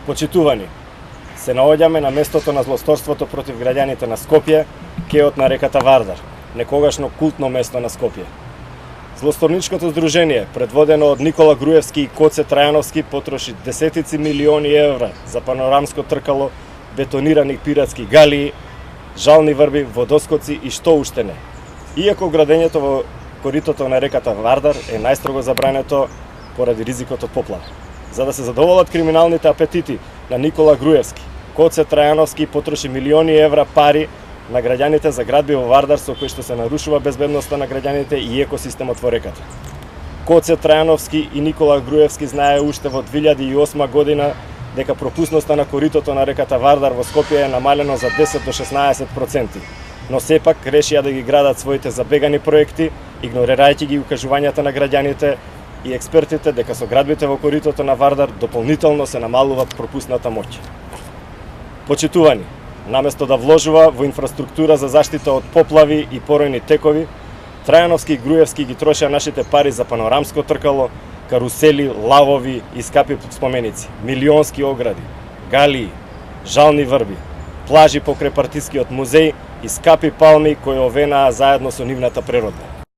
Почитувани, се наоѓаме на местото на злосторството против граѓаните на Скопје, кеот на реката Вардар, некогашно култно место на Скопје. Злосторничкото здружение, предводено од Никола Груевски и Коце Трајановски, потроши десетици милиони евра за панорамско тркало, бетонирани пиратски галии, жални врби, водоскоци и што уште не. Иако градењето во коритото на реката Вардар е најстрого забрането поради ризикот од поплава. За да се задоволат криминалните апетити на Никола Груевски, Коце Трајановски потроши милиони евра пари на граѓаните за градби во Вардар со кои што се нарушува безбедноста на граѓаните и екосистемот во реката. Коце Трајановски и Никола Груевски знае уште во 2008 година дека пропусноста на коритото на реката Вардар во Скопје е намалено за 10 до 16%, но сепак решија да ги градат своите забегани проекти, игнорирајќи ги укажувањата на граѓаните и експертите дека со градбите во коритото на Вардар дополнително се намалува пропусната моќ. Почитувани, наместо да вложува во инфраструктура за заштита од поплави и поројни текови, Трајановски и Груевски ги трошеа нашите пари за панорамско тркало, карусели, лавови и скапи споменици, милионски огради, галии, жални врби, плажи покрај партискиот музеј и скапи палми кои овенаа заедно со нивната природа.